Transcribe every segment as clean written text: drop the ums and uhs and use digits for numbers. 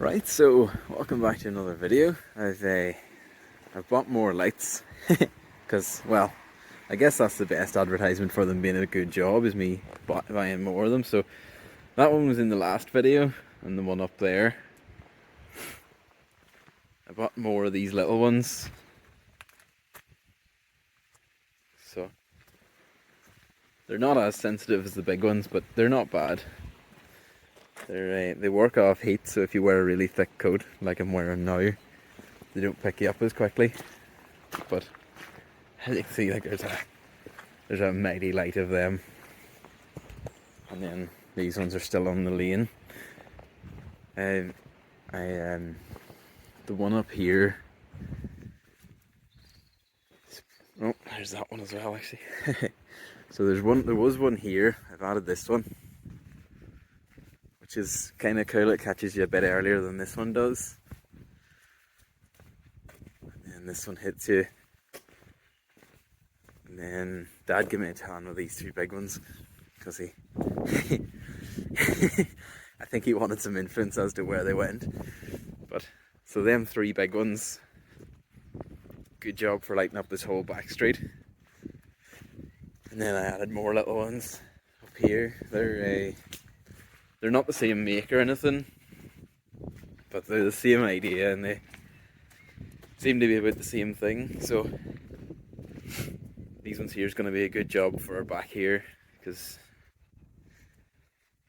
Right, so welcome back to another video. I've bought more lights because, well, I guess that's the best advertisement for them being a good job is me buying more of them. So that one was in the last video, and the one up there. I bought more of these little ones. So they're not as sensitive as the big ones, but they're not bad. They work off heat, so if you wear a really thick coat like I'm wearing now, they don't pick you up as quickly. But as you can see, like there's a mighty light of them, and then these ones are still on the lane. The one up here. Oh, there's that one as well, actually. So there was one here. I've added this one, which is kind of cool. It catches you a bit earlier than this one does, and this one hits you. And then Dad gave me a tan with these two big ones because he I think he wanted some influence as to where they went. But so them three big ones, good job for lighting up this whole back street. And then I added more little ones up here. They're not the same make or anything, but they're the same idea and they seem to be about the same thing. So these ones here is going to be a good job for our back here because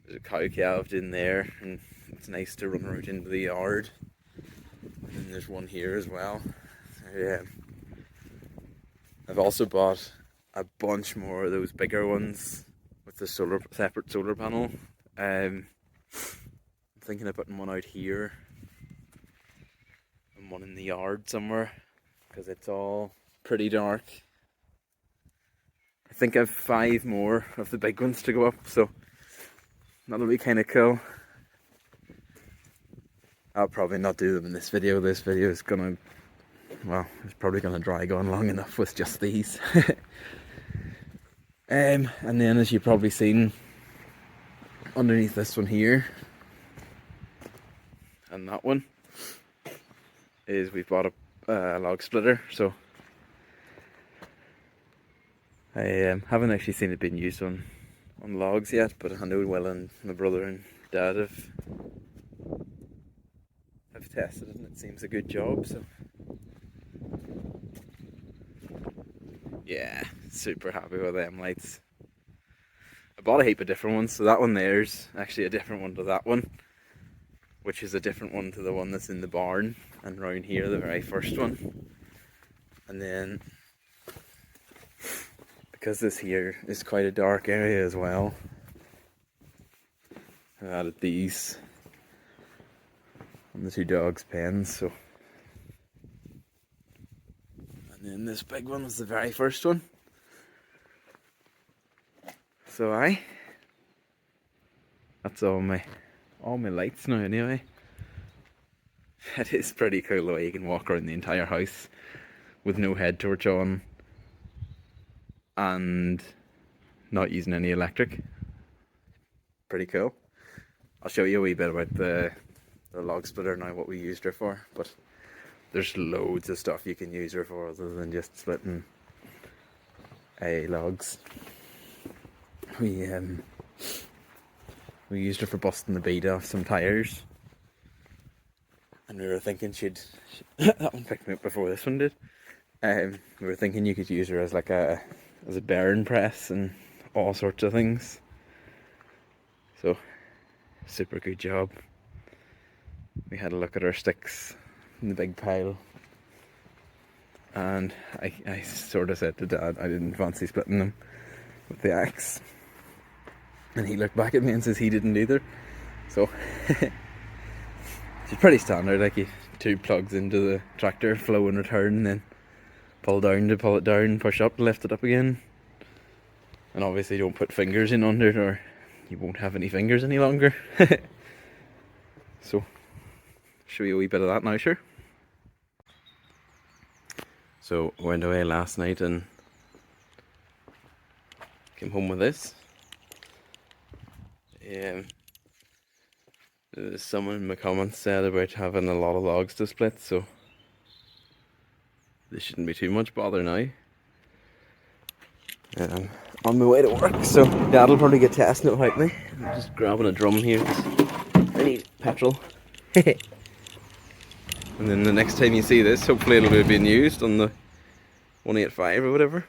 there's a cow calved in there and it's nice to run out into the yard. And then there's one here as well. I've also bought a bunch more of those bigger ones with the separate solar panel. I'm thinking of putting one out here and one in the yard somewhere because it's all pretty dark. I think I've 5 more of the big ones to go up, so that'll be kind of cool. I'll probably not do them in this video. This video is gonna, well, it's probably gonna drag on long enough with just these. And then, as you've probably seen, underneath this one here and that one is we've bought a log splitter. So I haven't actually seen it being used on logs yet, but I know Will and my brother and Dad have tested it and it seems a good job. So yeah, super happy with them lights. I bought a heap of different ones, so that one there's actually a different one to that one, which is a different one to the one that's in the barn, and round here the very first one. And then because this here is quite a dark area as well, I added these on the two dogs' pens. So, and then this big one was the very first one. So that's all my lights now anyway. It is pretty cool the way you can walk around the entire house with no head torch on and not using any electric. Pretty cool. I'll show you a wee bit about the log splitter now, what we used her for, but there's loads of stuff you can use her for other than just splitting logs. We used her for busting the bead off some tyres, and we were thinking that one picked me up before this one did. We were thinking you could use her as like a bearing press and all sorts of things. So super good job. We had a look at our sticks in the big pile, and I sort of said to Dad I didn't fancy splitting them with the axe, and he looked back at me and says he didn't either. So it's pretty standard, like you 2 plugs into the tractor, flow and return, and then pull down to pull it down, push up to lift it up again. And obviously don't put fingers in under it or you won't have any fingers any longer. So show you a wee bit of that now, sure. So went away last night and came home with this. Someone in my comments said about having a lot of logs to split, so this shouldn't be too much bother now. On my way to work, so Dad'll probably get testing it without me. I'm just grabbing a drum here because I need petrol. And then the next time you see this, hopefully it'll be being used on the 185 or whatever.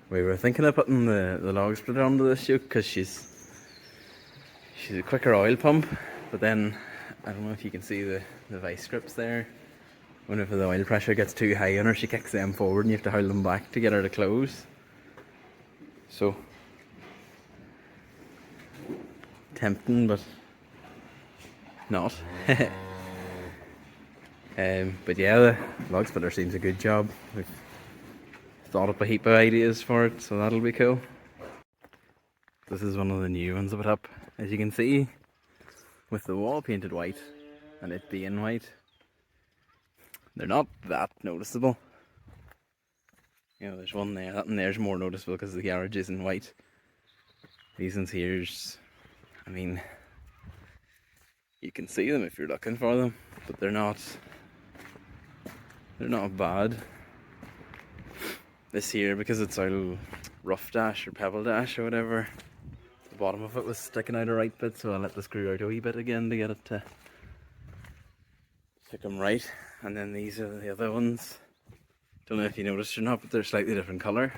We were thinking of putting the log splitter onto this yoke because she's a quicker oil pump, but then I don't know if you can see the vice grips there. Whenever the oil pressure gets too high on her, she kicks them forward and you have to hold them back to get her to close. So, tempting, but not. But yeah, the log splitter seems a good job. We've thought up a heap of ideas for it, so that'll be cool. This is one of the new ones I put up. As you can see, with the wall painted white and it being white, they're not that noticeable. You know, there's one there, that one there's more noticeable because the garage isn't white. These ones here's, I mean, you can see them if you're looking for them, but they're not bad. This here, because it's all rough dash or pebble dash or whatever, the bottom of it was sticking out a right bit, so I let the screw out a wee bit again to get it to stick them right. And then these are the other ones. Don't know if you noticed or not, but they're slightly different colour.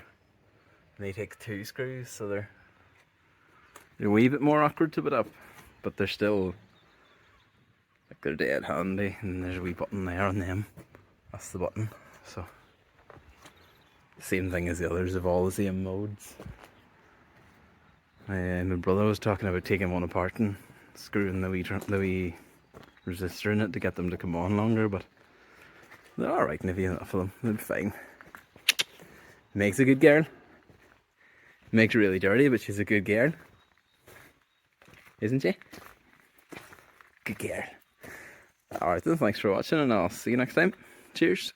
And they take 2 screws, so they're a wee bit more awkward to put up, but they're still, like, they're dead handy. And there's a wee button there on them. That's the button. So same thing as the others, of all the same modes. My brother was talking about taking one apart and screwing the wee resistor in it to get them to come on longer, but they're alright, and if you have enough of them, they'll be fine. Meg's a good girl. Meg's really dirty, but she's a good girl. Isn't she? Good girl. Alright then, thanks for watching, and I'll see you next time. Cheers.